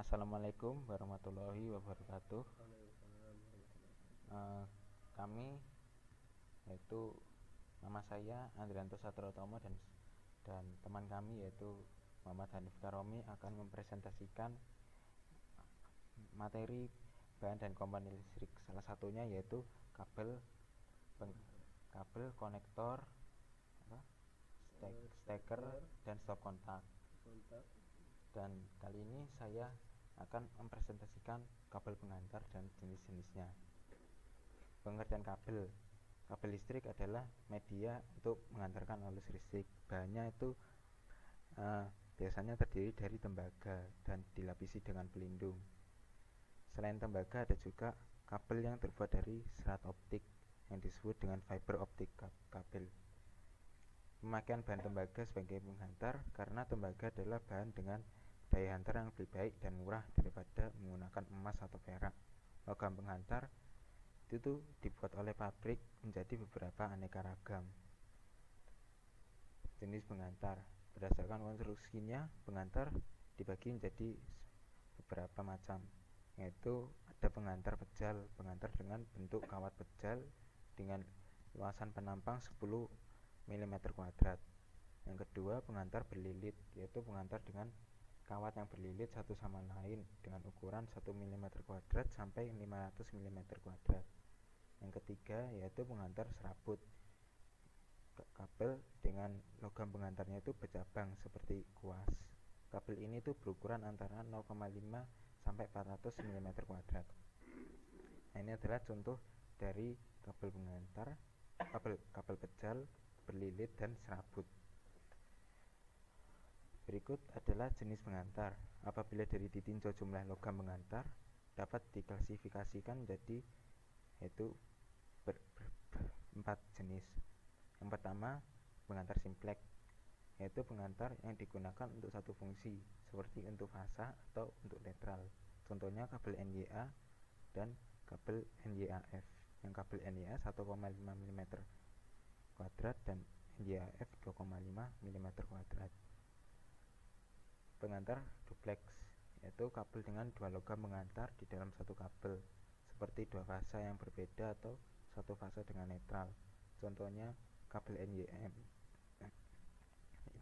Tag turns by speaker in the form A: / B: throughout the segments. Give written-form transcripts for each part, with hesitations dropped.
A: Assalamualaikum warahmatullahi wabarakatuh. Kami yaitu nama saya Andrianto Satrotomo dan teman kami yaitu Muhammad Hanif Karomi akan mempresentasikan materi bahan dan komponen listrik. Salah satunya yaitu kabel konektor, steker dan stop kontak. Dan kali ini saya akan mempresentasikan kabel pengantar dan jenis-jenisnya. Pengertian kabel listrik adalah media untuk mengantarkan arus listrik. Bahannya itu biasanya terdiri dari tembaga dan dilapisi dengan pelindung. Selain tembaga, ada juga kabel yang terbuat dari serat optik yang disebut dengan fiber optik kabel. Pemakaian bahan tembaga sebagai penghantar karena tembaga adalah bahan dengan daya hantar yang lebih baik dan murah daripada menggunakan emas atau perak. Logam penghantar itu dibuat oleh pabrik menjadi beberapa aneka ragam. Jenis penghantar berdasarkan konstruksinya, penghantar dibagi menjadi beberapa macam, yaitu ada penghantar pejal, penghantar dengan bentuk kawat pejal dengan luasan penampang 10 mm². Yang kedua, penghantar berlilit, yaitu penghantar dengan kawat yang berlilit satu sama lain dengan ukuran 1 mm² sampai 500 mm². Yang ketiga yaitu penghantar serabut, kabel dengan logam penghantarnya itu bercabang seperti kuas. Kabel ini tuh berukuran antara 0,5 sampai 400 mm². Nah, ini adalah contoh dari kabel penghantar, kabel pejal, berlilit dan serabut. Berikut adalah jenis penghantar. Apabila dari ditinjau jumlah logam penghantar dapat diklasifikasikan menjadi yaitu 4 jenis. Yang pertama, penghantar simplex, yaitu penghantar yang digunakan untuk satu fungsi seperti untuk fasa atau untuk netral. Contohnya kabel NYA dan kabel NYAF. Yang kabel NYA 1,5 mm² dan NYAF 2,5 mm². Penghantar duplex, yaitu kabel dengan dua logam penghantar di dalam satu kabel seperti dua fasa yang berbeda atau satu fasa dengan netral. Contohnya kabel NYM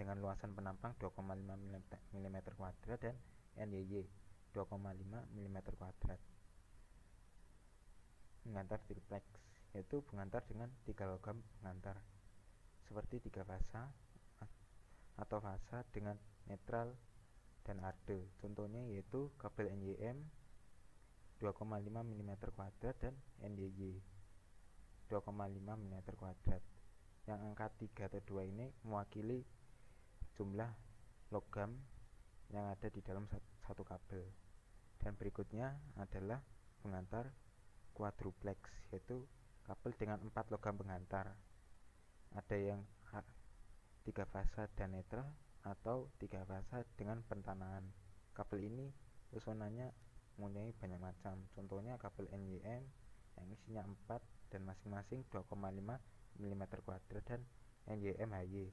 A: dengan luasan penampang 2,5 mm² dan NYY 2,5 mm². Penghantar triplex, yaitu penghantar dengan tiga logam penghantar seperti tiga fasa atau fasa dengan netral dan arde. Contohnya yaitu kabel NYM 2,5 mm² dan NYY 2,5 mm². Yang angka 3 atau 2 ini mewakili jumlah logam yang ada di dalam satu kabel. Dan berikutnya adalah penghantar quadruplex, yaitu kabel dengan 4 logam penghantar. Ada yang 3 fasa dan netral atau 3 fasa dengan pentanahan. Kabel ini susunannya mempunyai banyak macam. Contohnya kabel NYM yang isinya 4 dan masing-masing 2,5 mm² dan NYM-HY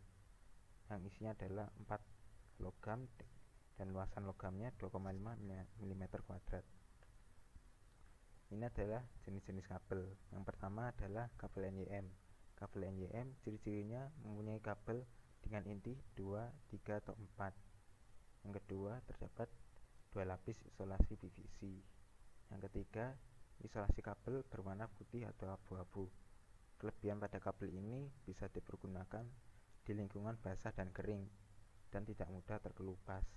A: yang isinya adalah 4 logam dan luasan logamnya 2,5 mm². Ini adalah jenis-jenis kabel. Yang pertama adalah kabel NYM. Kabel NYM ciri-cirinya mempunyai kabel dengan inti 2, 3 atau 4. Yang kedua, terdapat 2 lapis isolasi PVC. Yang ketiga, isolasi kabel berwarna putih atau abu-abu. Kelebihan pada kabel ini bisa dipergunakan di lingkungan basah dan kering dan tidak mudah terkelupas.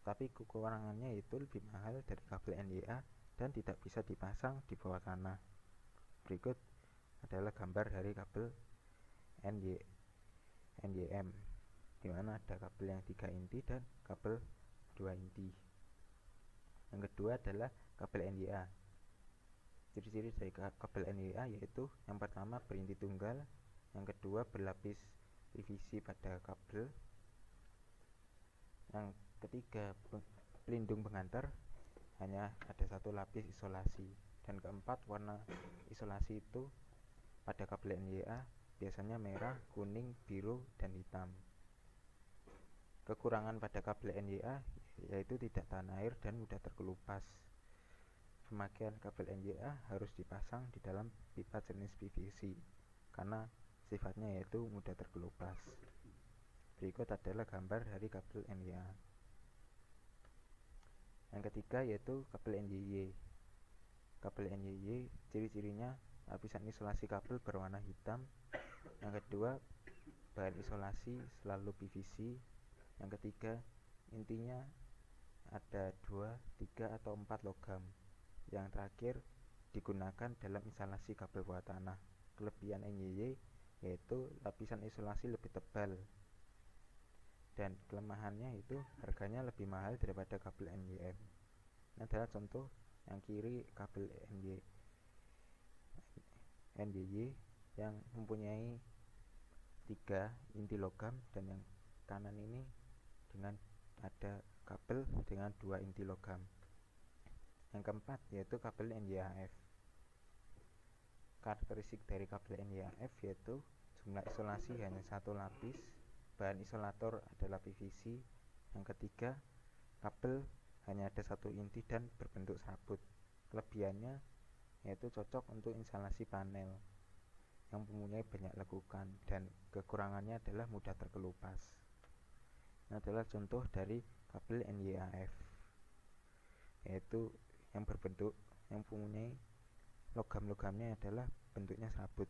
A: Tapi kekurangannya itu lebih mahal dari kabel NYA dan tidak bisa dipasang di bawah tanah. Berikut adalah gambar dari kabel NYM, di mana ada kabel yang 3 inti dan kabel 2 inti. Yang kedua adalah kabel NYA. Ciri-ciri dari kabel NYA yaitu yang pertama berinti tunggal, yang kedua berlapis PVC pada kabel, yang ketiga pelindung penghantar hanya ada satu lapis isolasi, dan keempat warna isolasi itu pada kabel NYA biasanya merah, kuning, biru, dan hitam. Kekurangan pada kabel NYA yaitu tidak tahan air dan mudah terkelupas. Pemakaian kabel NYA harus dipasang di dalam pipa jenis PVC karena sifatnya yaitu mudah terkelupas. Berikut adalah gambar dari kabel NYA. Yang ketiga yaitu kabel NYY. Kabel NYY ciri-cirinya lapisan isolasi kabel berwarna hitam. Yang kedua, bahan isolasi selalu PVC. Yang ketiga, intinya ada 2, 3, atau 4 logam. Yang terakhir, digunakan dalam instalasi kabel bawah tanah. Kelebihan NYY yaitu lapisan isolasi lebih tebal, dan kelemahannya itu harganya lebih mahal daripada kabel NYM. Ini adalah contoh yang kiri kabel NYY yang mempunyai 3 inti logam, dan yang kanan ini dengan ada kabel dengan 2 inti logam. Yang keempat yaitu kabel NYHF. Karakteristik dari kabel NYHF yaitu jumlah isolasi hanya 1 lapis, bahan isolator adalah PVC. Yang ketiga, kabel hanya ada 1 inti dan berbentuk serabut. Kelebihannya yaitu cocok untuk instalasi panel yang mempunyai banyak lekukan, dan kekurangannya adalah mudah terkelupas. Ini adalah contoh dari kabel NYHF, yaitu yang berbentuk yang mempunyai logam-logamnya adalah bentuknya serabut.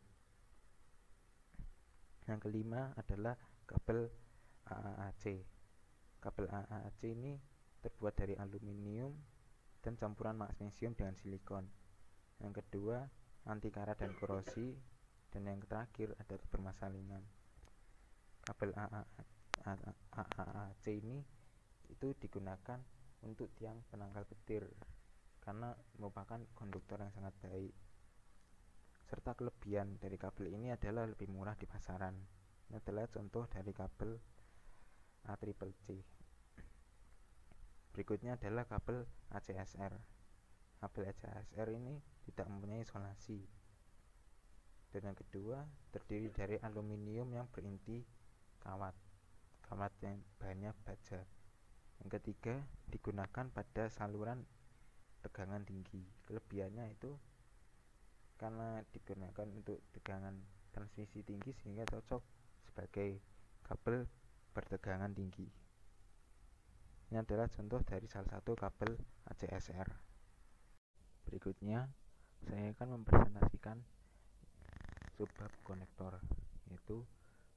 A: Yang kelima adalah kabel AAAC. Kabel AAAC ini terbuat dari aluminium dan campuran magnesium dengan silikon. Yang kedua, anti karat dan korosi. Dan yang terakhir ada bermasalingan. Kabel AAAC ini itu digunakan untuk tiang penangkal petir karena merupakan konduktor yang sangat baik. Serta kelebihan dari kabel ini adalah lebih murah di pasaran. Ini adalah contoh dari kabel ACCC. Berikutnya adalah kabel ACSR. Kabel ACSR ini tidak mempunyai isolasi. Dan yang kedua, terdiri dari aluminium yang berinti kawat yang bahannya baja. Yang ketiga, digunakan pada saluran tegangan tinggi. Kelebihannya itu karena digunakan untuk tegangan transmisi tinggi sehingga cocok sebagai kabel bertegangan tinggi. Ini adalah contoh dari salah satu kabel ACSR. Berikutnya, saya akan mempresentasikan subbab konektor, yaitu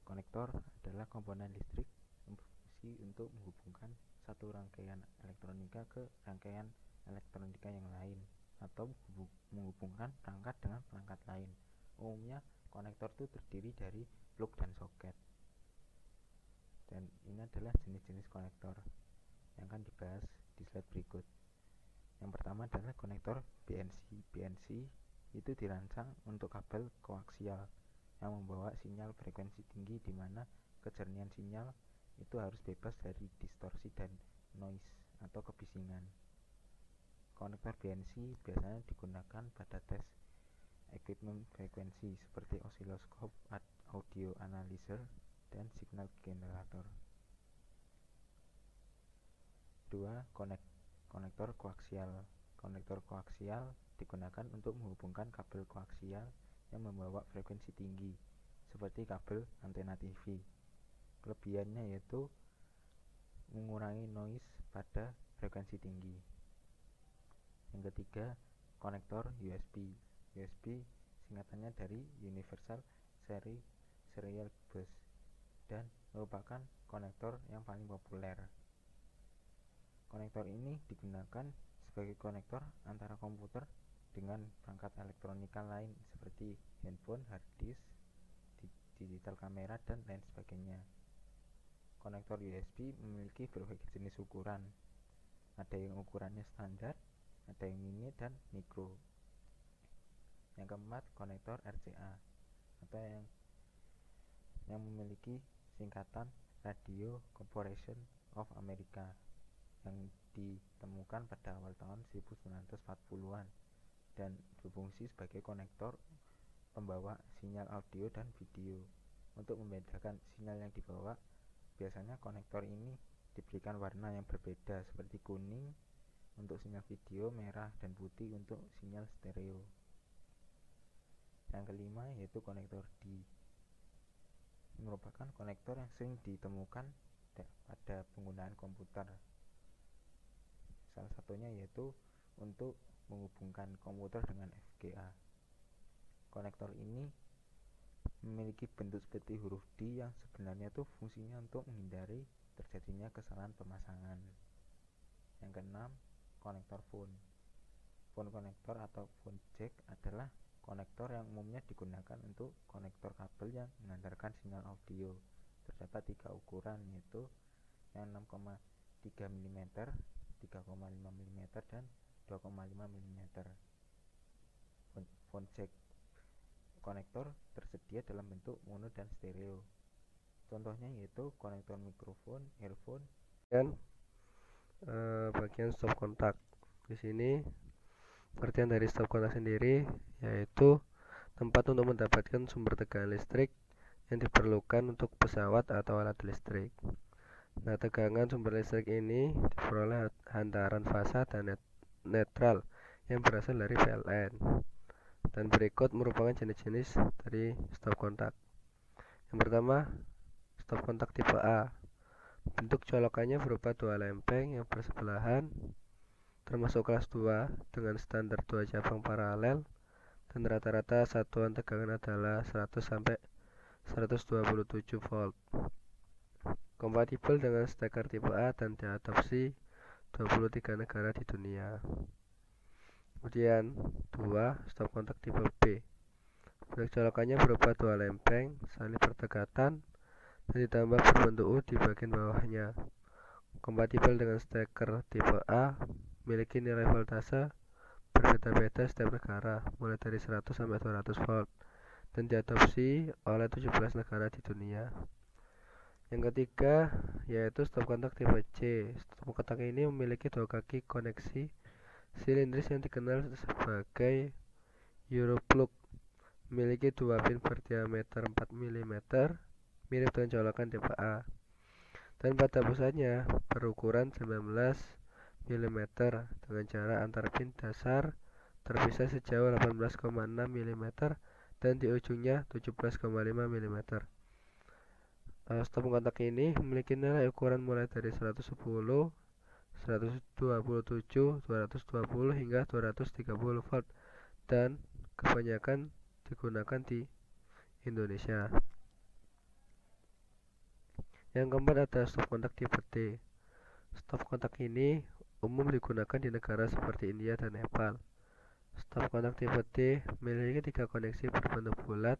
A: konektor adalah komponen listrik yang berfungsi untuk menghubungkan satu rangkaian elektronika ke rangkaian elektronika yang lain, atau menghubungkan perangkat dengan perangkat lain. Umumnya konektor itu terdiri dari plug dan soket. Dan ini adalah jenis-jenis konektor yang akan dibahas di slide berikut. Yang pertama adalah konektor BNC. BNC itu dirancang untuk kabel koaksial yang membawa sinyal frekuensi tinggi, di mana kejernihan sinyal itu harus bebas dari distorsi dan noise atau kebisingan. Konektor BNC biasanya digunakan pada tes equipment frekuensi seperti osiloskop, audio analyzer, dan signal generator. 2. Konektor koaksial. Konektor koaksial digunakan untuk menghubungkan kabel koaksial yang membawa frekuensi tinggi, seperti kabel antena TV. Kelebihannya yaitu mengurangi noise pada frekuensi tinggi. Yang ketiga, konektor USB. USB singkatannya dari Universal Serial Bus dan merupakan konektor yang paling populer. Konektor ini digunakan sebagai konektor antara komputer dengan perangkat elektronika lain seperti handphone, hard disk, digital kamera, dan lain sebagainya. Konektor USB memiliki berbagai jenis ukuran. Ada yang ukurannya standar, ada yang mini dan mikro. Yang keempat, konektor RCA atau yang memiliki singkatan Radio Corporation of America, yang ditemukan pada awal tahun 1940-an dan berfungsi sebagai konektor pembawa sinyal audio dan video. Untuk membedakan sinyal yang dibawa, biasanya konektor ini diberikan warna yang berbeda seperti kuning untuk sinyal video, merah dan putih untuk sinyal stereo. Yang kelima yaitu konektor D. Merupakan konektor yang sering ditemukan pada penggunaan komputer. Salah satunya yaitu untuk menghubungkan komputer dengan VGA. Konektor ini memiliki bentuk seperti huruf D yang sebenarnya itu fungsinya untuk menghindari terjadinya kesalahan pemasangan. Yang keenam, konektor phone. Phone konektor atau phone jack adalah konektor yang umumnya digunakan untuk konektor kabel yang mengantarkan sinyal audio. Terdapat 3 ukuran, yaitu yang 6,3 mm, 3,5 mm, dan 2,5 mm. Phone jack konektor tersedia dalam bentuk mono dan stereo. Contohnya yaitu konektor mikrofon, earphone,
B: dan bagian stop kontak. Di sini pengertian dari stop kontak sendiri yaitu tempat untuk mendapatkan sumber tegangan listrik yang diperlukan untuk pesawat atau alat listrik. Nah, tegangan sumber listrik ini diperoleh hantaran fasa dan netral yang berasal dari PLN. Dan berikut merupakan jenis-jenis dari stop kontak. Yang pertama, stop kontak tipe A. Bentuk colokannya berupa 2 lempeng yang bersebelahan, termasuk kelas 2 dengan standar 2 cabang paralel, dan rata-rata satuan tegangan adalah 100 sampai 127 volt. Kompatibel dengan steker tipe A dan diadopsi 23 negara di dunia. Kemudian 2. Stop kontak tipe B. Bentuk colokannya berupa 2 lempeng saling berdekatan dan ditambah berbentuk U di bagian bawahnya. Kompatibel dengan steker tipe A, memiliki nilai voltase berbeda-beda setiap negara, mulai dari 100 sampai 200 volt, dan diadopsi oleh 17 negara di dunia. Yang ketiga yaitu stop kontak tipe C. Stop kontak ini memiliki 2 kaki koneksi silindris yang dikenal sebagai Europlug, memiliki 2 pin berdiameter 4 mm, mirip dengan colokan tipe A, dan pada pusatnya berukuran 19 mm dengan jarak antar pin dasar terpisah sejauh 18,6 mm dan di ujungnya 17,5 mm. Stop kontak ini memiliki nilai ukuran mulai dari 110, 127, 220 hingga 230 volt dan kebanyakan digunakan di Indonesia. Yang keempat ada stop kontak tipe D. Stop kontak ini umum digunakan di negara seperti India dan Nepal. Stop kontak tipe D memiliki 3 koneksi berbentuk bulat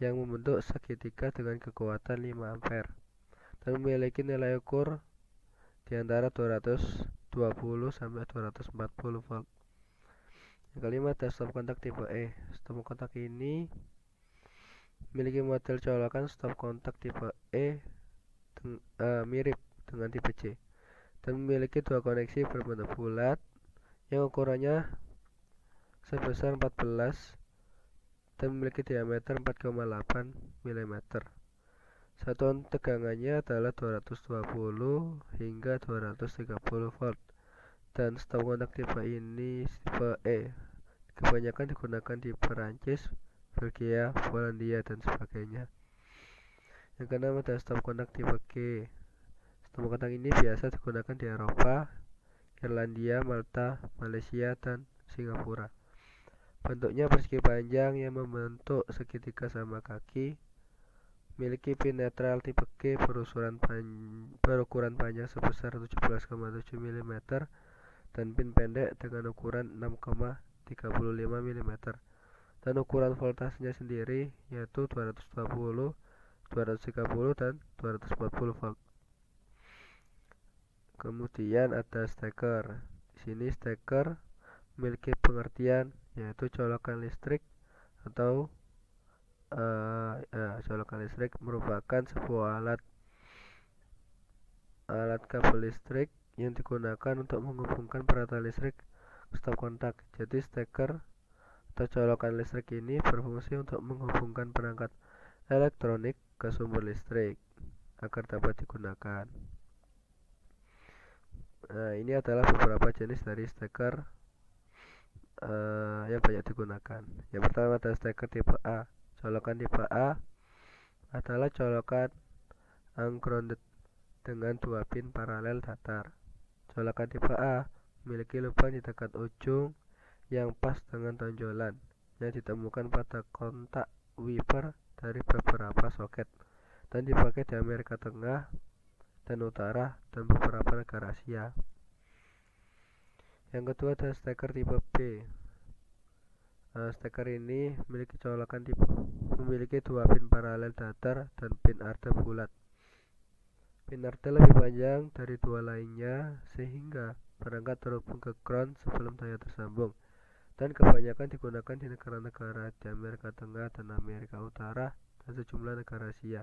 B: yang membentuk segitiga dengan kekuatan 5 ampere dan memiliki nilai ukur di antara 220 sampai 240 volt. Yang kelima ada stop kontak tipe E. Stop kontak ini memiliki model colokan stop kontak tipe E mirip dengan tipe C dan memiliki 2 koneksi berbentuk bulat yang ukurannya sebesar 14 dan memiliki diameter 4,8 mm. Satuan tegangannya adalah 220 hingga 230 volt. Dan stop kontak tipe ini tipe E kebanyakan digunakan di Perancis, Belgia, Polandia dan sebagainya. Yang keenam ada stop kontak tipe G. Stop kontak ini biasa digunakan di Eropa, Irlandia, Malta, Malaysia dan Singapura. Bentuknya persegi panjang yang membentuk segitiga sama kaki, memiliki pin netral tipe G berukuran panjang sebesar 17,7 mm dan pin pendek dengan ukuran 6,35 mm dan ukuran voltasenya sendiri yaitu 220, 230 dan 240 volt. Kemudian ada steker. Di sini steker memiliki pengertian yaitu colokan listrik atau colokan listrik merupakan sebuah alat kabel listrik yang digunakan untuk menghubungkan peralatan listrik ke stop kontak. Jadi steker atau colokan listrik ini berfungsi untuk menghubungkan perangkat elektronik ke sumber listrik agar dapat digunakan. Nah, ini adalah beberapa jenis dari steker yang banyak digunakan. Yang pertama adalah steker tipe A. Colokan tipe A adalah colokan ungrounded dengan 2 pin paralel datar. Colokan tipe A memiliki lubang di dekat ujung yang pas dengan tonjolan yang ditemukan pada kontak wiper dari beberapa soket dan dipakai di Amerika Tengah dan Utara dan beberapa negara Asia. Yang kedua adalah steker tipe B. Steker ini memiliki 2 pin paralel datar dan pin arda bulat. Pin arda lebih panjang dari 2 lainnya sehingga perangkat terhubung ke ground sebelum daya tersambung, dan kebanyakan digunakan di negara-negara di Amerika Tengah dan Amerika Utara dan sejumlah negara Asia.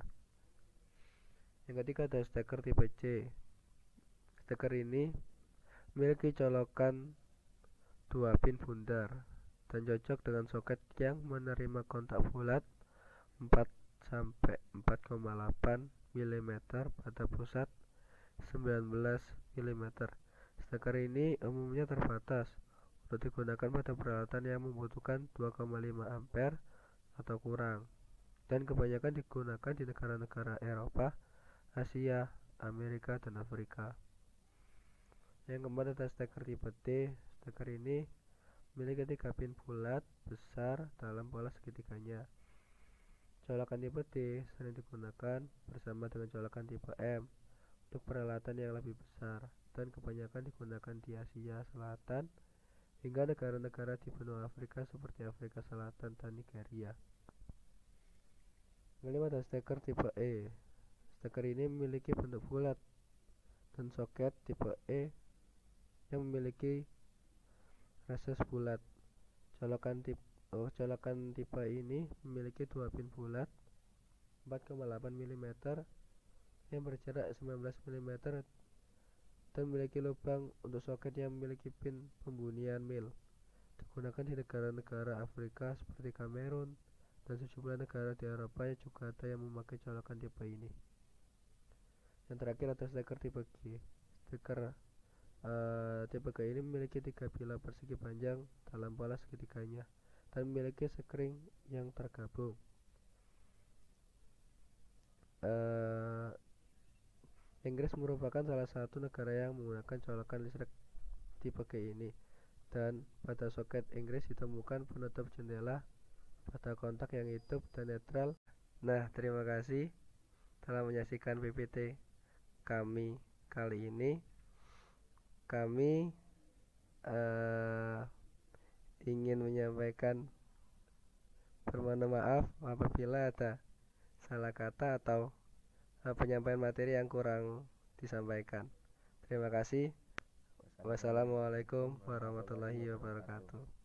B: Yang ketiga adalah steker tipe C. Steker ini memiliki colokan 2 pin bundar dan cocok dengan soket yang menerima kontak bulat 4-4,8 mm pada pusat 19 mm. Steker ini umumnya terbatas untuk digunakan pada peralatan yang membutuhkan 2,5 ampere atau kurang, dan kebanyakan digunakan di negara-negara Eropa, Asia, Amerika, dan Afrika. Yang keempat adalah steker tipe D. Steker ini memiliki 3 pin bulat besar dalam pola segitiganya. Colokan tipe D sering digunakan bersama dengan colokan tipe M untuk peralatan yang lebih besar, dan kebanyakan digunakan di Asia Selatan hingga negara-negara di benua Afrika seperti Afrika Selatan dan Nigeria. Kelima adalah steker tipe E. Steker ini memiliki bentuk bulat dan soket tipe E yang memiliki rases bulat. Colokan tipe ini memiliki 2 pin bulat 4,8 mm yang berjarak 19 mm dan memiliki lubang untuk soket yang memiliki pin pembunyian mil. Digunakan di negara-negara Afrika seperti Kamerun dan sejumlah negara di Eropa yang juga ada yang memakai colokan tipe ini. Yang terakhir adalah steker tipe G. Steker tipe G ini memiliki 3 bilah persegi panjang dalam pola segitiganya dan memiliki sekring yang tergabung. Inggris merupakan salah satu negara yang menggunakan colokan listrik tipe G ini, dan pada soket Inggris ditemukan penutup jendela pada kontak yang hidup dan netral. Nah, terima kasih telah menyaksikan PPT kami kali ini. Kami ingin menyampaikan permohonan maaf apabila ada salah kata atau penyampaian materi yang kurang disampaikan. Terima kasih. Wassalamualaikum warahmatullahi wabarakatuh.